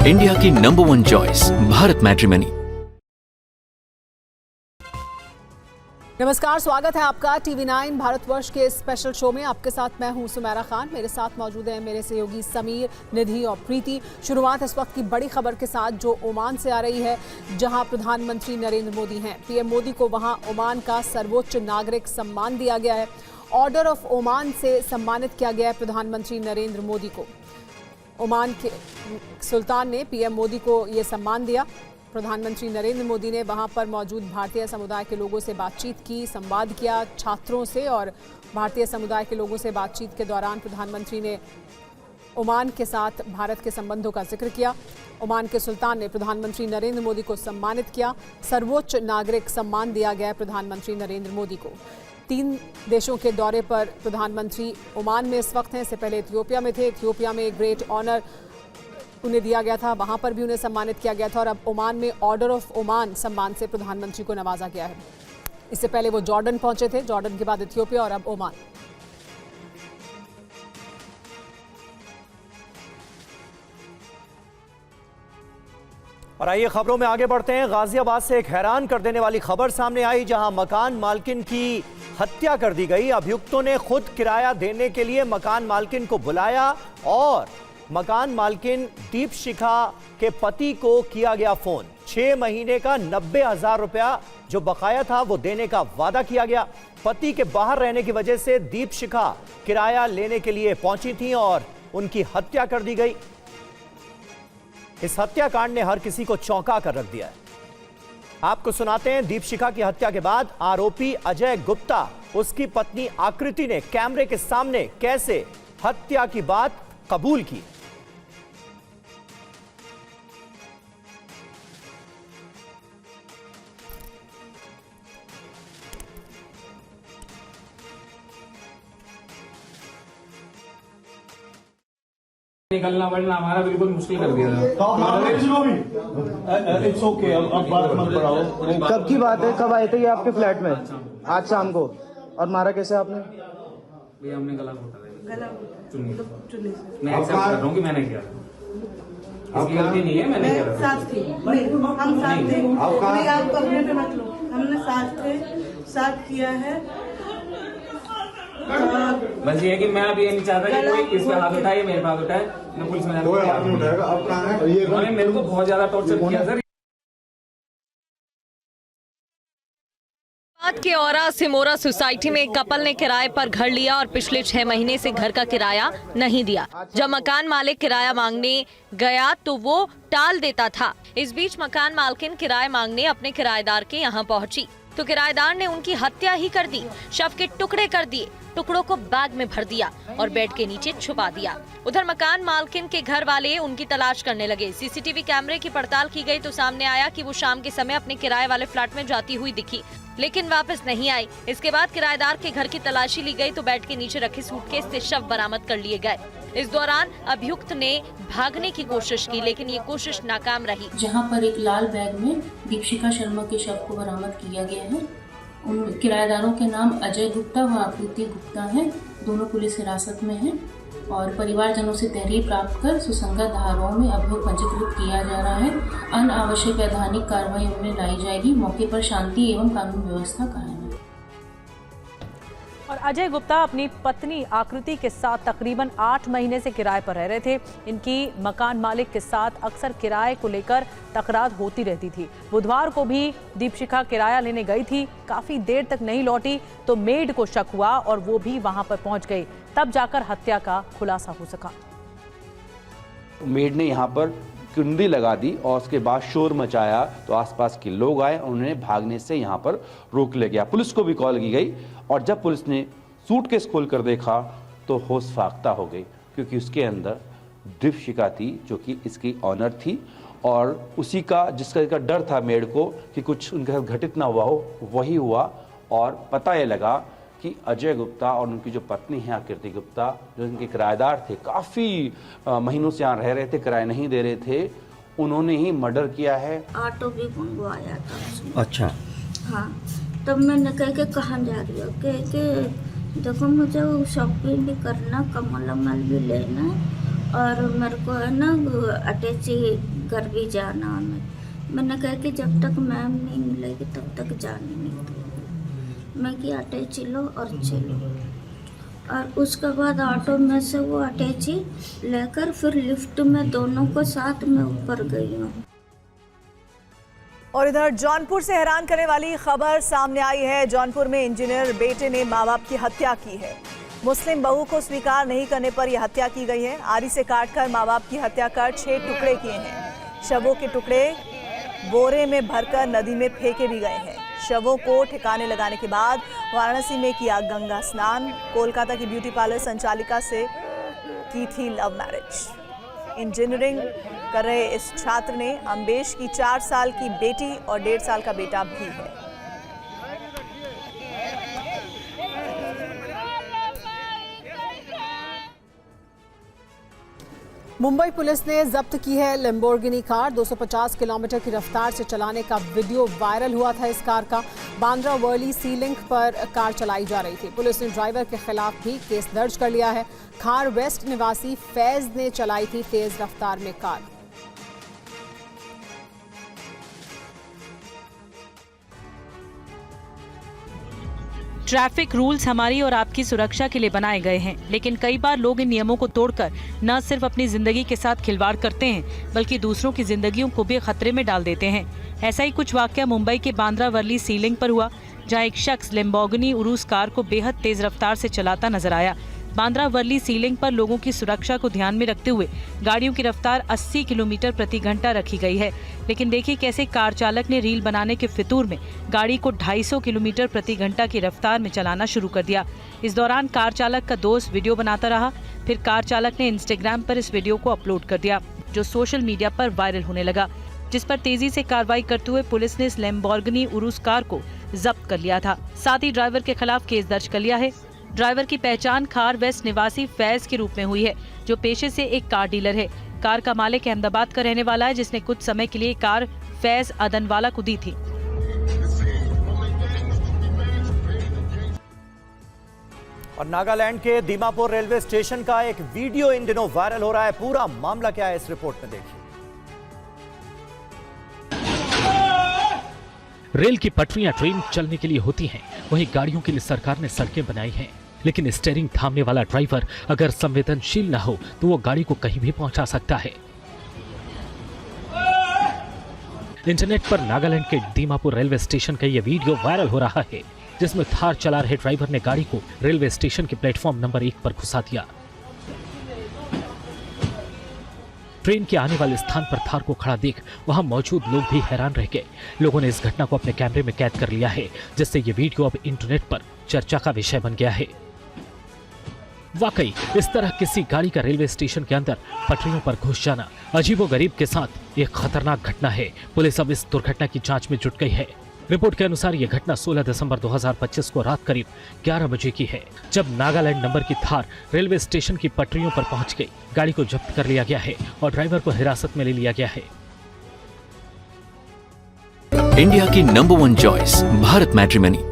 India की number 1 choice Bharat matrimony. नमस्कार, स्वागत है आपका टीवी 9 भारतवर्ष के स्पेशल शो में। आपके साथ मैं हूं सुमेरा खान। मेरे साथ मौजूद हैं मेरे सहयोगी समीर, निधि और प्रीति। शुरुआत इस वक्त की बड़ी खबर के साथ जो ओमान से आ रही है, जहां प्रधानमंत्री नरेंद्र मोदी हैं। पीएम मोदी को वहां ओमान का सर्वोच्च नागरिक सम्मान दिया गया है। ऑर्डर ऑफ ओमान से सम्मानित किया गया है प्रधानमंत्री नरेंद्र मोदी को। ओमान के सुल्तान ने पीएम मोदी को ये सम्मान दिया। प्रधानमंत्री नरेंद्र मोदी ने वहां पर मौजूद भारतीय समुदाय के लोगों से बातचीत की, संवाद किया छात्रों से, और भारतीय समुदाय के लोगों से बातचीत के दौरान प्रधानमंत्री ने ओमान के साथ भारत के संबंधों का जिक्र किया। ओमान के सुल्तान ने प्रधानमंत्री नरेंद्र मोदी को सम्मानित किया। सर्वोच्च नागरिक सम्मान दिया गया प्रधानमंत्री नरेंद्र मोदी को। 3 देशों के दौरे पर प्रधानमंत्री ओमान में इस वक्त हैं। इससे पहले इथियोपिया में थे। इथियोपिया में ग्रेट ऑनर उन्हें दिया गया था, वहां पर भी उन्हें सम्मानित किया गया था। और अब ओमान में ऑर्डर ऑफ ओमान सम्मान से प्रधानमंत्री को नवाजा गया है। इससे पहले वो जॉर्डन पहुंचे थे, जॉर्डन के बाद इथियोपिया और अब ओमान। और आइए खबरों में आगे बढ़ते हैं। गाजियाबाद से एक हैरान कर देने वाली खबर सामने आई, जहां मकान मालकिन की हत्या कर दी गई। अभियुक्तों ने खुद किराया देने के लिए मकान मालकिन को बुलाया और मकान मालकिन दीपशिखा के पति को किया गया फोन। 6 महीने का 90,000 रुपया जो बकाया था वो देने का वादा किया गया। पति के बाहर रहने की वजह से दीपशिखा किराया लेने के लिए पहुंची थी और उनकी हत्या कर दी गई। इस हत्याकांड ने हर किसी को चौंका कर रख दिया है। आपको सुनाते हैं दीपशिखा की हत्या के बाद आरोपी अजय गुप्ता, उसकी पत्नी आकृति ने कैमरे के सामने कैसे हत्या की बात कबूल की। निकलना वरना हमारा बिल्कुल मुश्किल कर दिया था। इट्स ओके, अब बात मत बढ़ाओ। कब की बात है? कब आए थे ये आपके फ्लैट में? आज शाम को। और मारा कैसे आपने? भैया हमने गला घोटा चुन्नी। मैं एक्सेप्ट कर रहा हूँ कि मैंने किया, इसकी गलती नहीं है, मैंने किया। साथ थे, हम साथ थे। आप अपने पे मत लो, हमने साथ थे, साथ किया है। बस ये है कि मैं अभी ये नहीं चाहता कि कोई इस पे हाथ उठाए, मेरे हाथ उठाए। मैं पुलिस में मेरे को बहुत ज्यादा टॉर्चर किया सर। के औरा सिमोरा सोसाइटी में एक कपल ने किराए पर घर लिया और पिछले 6 महीने से घर का किराया नहीं दिया। जब मकान मालिक किराया मांगने गया तो वो टाल देता था। इस बीच मकान मालकिन किराया मांगने अपने किराएदार के यहाँ पहुंची तो किराएदार ने उनकी हत्या ही कर दी। शव के टुकड़े कर दिए, टुकड़ों को बैग में भर दिया और बेड के नीचे छुपा दिया। उधर मकान मालकिन के घर वाले उनकी तलाश करने लगे। सीसीटीवी कैमरे की पड़ताल की गई तो सामने आया कि वो शाम के समय अपने किराए वाले फ्लैट में जाती हुई दिखी, लेकिन वापस नहीं आई। इसके बाद किराएदार के घर की तलाशी ली गई तो बेड के नीचे रखे सूटकेस से शव बरामद कर लिए गए। इस दौरान अभियुक्त ने भागने की कोशिश की, लेकिन ये कोशिश नाकाम रही। जहां पर एक लाल बैग में दीपशिखा शर्मा के शव को बरामद किया गया है। उन किराएदारों के नाम अजय गुप्ता व आकृति गुप्ता हैं। दोनों पुलिस हिरासत में हैं और परिवारजनों से तहरीर प्राप्त कर सुसंगत धाराओं में अभियोग पंजीकृत किया जा रहा है। अनावश्यक वैधानिक कार्रवाई उनमें लाई जाएगी। मौके पर शांति एवं कानून व्यवस्था कायम है। और अजय गुप्ता अपनी पत्नी आकृति के साथ तकरीबन 8 महीने से किराए पर रह रहे थे। इनकी मकान मालिक के साथ अक्सर किराए को लेकर तकरार होती रहती थी। बुधवार को भी दीपशिखा किराया लेने गई थी, काफी देर तक नहीं लौटी तो मेड को शक हुआ और वो भी वहां पर पहुंच गई। तब जाकर हत्या का खुलासा हो सका। मेड ने यहाँ पर कुंडी लगा दी और उसके बाद शोर मचाया तो आसपास के लोग आए और उन्हें भागने से यहाँ पर रोक लिया गया। पुलिस को भी कॉल की गई और जब पुलिस ने सूटकेस खोल कर देखा तो होश फाख्ता हो गई, क्योंकि उसके अंदर दीपशिखा थी जो कि इसकी ऑनर थी और उसी का जिसका डर था मेड को कि कुछ उनके साथ घटित ना हुआ हो, वही हुआ। और पता ये लगा कि अजय गुप्ता और उनकी जो पत्नी है आकृति गुप्ता, जो उनके किराएदार थे, काफ़ी महीनों से यहाँ रह रहे थे, किराया नहीं दे रहे थे, उन्होंने ही मर्डर किया है। ऑटो भी मंगवाया था। अच्छा। हाँ, तब मैंने कह के कहाँ जा रही हो, कह के देखो मुझे शॉपिंग भी करना, कमल अमल भी लेना और मेरे को है ना अटैची घर भी जाना है। मैंने कहा कि जब तक मैम नहीं मिलेगी तब तक जाने नहीं दूँगी। मैं कि अटैची लो और चलो। और उसके बाद ऑटो में से वो अटैची लेकर फिर लिफ्ट में दोनों को साथ में ऊपर गई हूँ। और इधर जौनपुर से हैरान करने वाली खबर सामने आई है। जौनपुर में इंजीनियर बेटे ने मां बाप की हत्या की है। मुस्लिम बहू को स्वीकार नहीं करने पर यह हत्या की गई है। आरी से काटकर मां बाप की हत्या कर 6 टुकड़े किए हैं। शवों के टुकड़े बोरे में भरकर नदी में फेंके भी गए हैं। शवों को ठिकाने लगाने के बाद वाराणसी में किया गंगा स्नान। कोलकाता की ब्यूटी पार्लर संचालिका से की थी लव मैरिज। इंजीनियरिंग कर रहे इस छात्र ने अम्बेश की 4 साल की बेटी और 1.5 साल का बेटा भी है। मुंबई पुलिस ने जब्त की है लैम्बोर्गिनी कार। 250 किलोमीटर की रफ्तार से चलाने का वीडियो वायरल हुआ था इस कार का। बांद्रा वर्ली सी लिंक पर कार चलाई जा रही थी। पुलिस ने ड्राइवर के खिलाफ भी केस दर्ज कर लिया है। खार वेस्ट निवासी फैज ने चलाई थी तेज रफ्तार में कार। ट्रैफिक रूल्स हमारी और आपकी सुरक्षा के लिए बनाए गए हैं, लेकिन कई बार लोग इन नियमों को तोड़कर न सिर्फ अपनी जिंदगी के साथ खिलवाड़ करते हैं बल्कि दूसरों की जिंदगियों को भी खतरे में डाल देते हैं। ऐसा ही कुछ वाकया मुंबई के बांद्रा वर्ली सी लिंक पर हुआ, जहां एक शख्स लैम्बोर्गिनी उरूस कार को बेहद तेज रफ्तार से चलाता नजर आया। बांद्रा वर्ली सी लिंक पर लोगों की सुरक्षा को ध्यान में रखते हुए गाड़ियों की रफ्तार 80 किलोमीटर प्रति घंटा रखी गई है। लेकिन देखिए कैसे कार चालक ने रील बनाने के फितूर में गाड़ी को 250 किलोमीटर प्रति घंटा की रफ्तार में चलाना शुरू कर दिया। इस दौरान कार चालक का दोस्त वीडियो बनाता रहा। फिर कार चालक ने इंस्टाग्राम पर इस वीडियो को अपलोड कर दिया, जो सोशल मीडिया पर वायरल होने लगा, जिस पर तेजी से कार्रवाई करते हुए पुलिस ने इस लैम्बोर्गिनी उरूस कार को जब्त कर लिया था। साथ ही ड्राइवर के खिलाफ केस दर्ज कर लिया है। ड्राइवर की पहचान खार वेस्ट निवासी फैज के रूप में हुई है, जो पेशे से एक कार डीलर है। कार का मालिक अहमदाबाद का रहने वाला है, जिसने कुछ समय के लिए कार फैज अदनवाला को दी थी। और नागालैंड के दीमापुर रेलवे स्टेशन का एक वीडियो इन दिनों वायरल हो रहा है। पूरा मामला क्या है इस रिपोर्ट में देखिए। रेल की पटरियां ट्रेन चलने के लिए होती हैं, वहीं गाड़ियों के लिए सरकार ने सड़कें बनाई हैं। लेकिन स्टीयरिंग थामने वाला ड्राइवर अगर संवेदनशील न हो तो वो गाड़ी को कहीं भी पहुंचा सकता है। इंटरनेट पर नागालैंड के दीमापुर रेलवे स्टेशन का यह वीडियो वायरल हो रहा है, जिसमें थार चला रहे ड्राइवर ने गाड़ी को रेलवे स्टेशन के प्लेटफॉर्म नंबर 1 पर घुसा दिया। ट्रेन के आने वाले स्थान पर थार को खड़ा देख वहां मौजूद लोग भी हैरान रह गए। लोगों ने इस घटना को अपने कैमरे में कैद कर लिया है, जिससे ये वीडियो अब इंटरनेट पर चर्चा का विषय बन गया है। वाकई इस तरह किसी गाड़ी का रेलवे स्टेशन के अंदर पटरियों पर घुस जाना अजीबोगरीब के साथ एक खतरनाक घटना है। पुलिस अब इस दुर्घटना की जांच में जुट गई है। रिपोर्ट के अनुसार यह घटना 16 दिसंबर 2025 को रात करीब 11 बजे की है, जब नागालैंड नंबर की थार रेलवे स्टेशन की पटरियों पर पहुंच गई। गाड़ी को जब्त कर लिया गया है और ड्राइवर को हिरासत में ले लिया गया है। इंडिया की नंबर 1 चॉइस भारत मैट्रिमनी।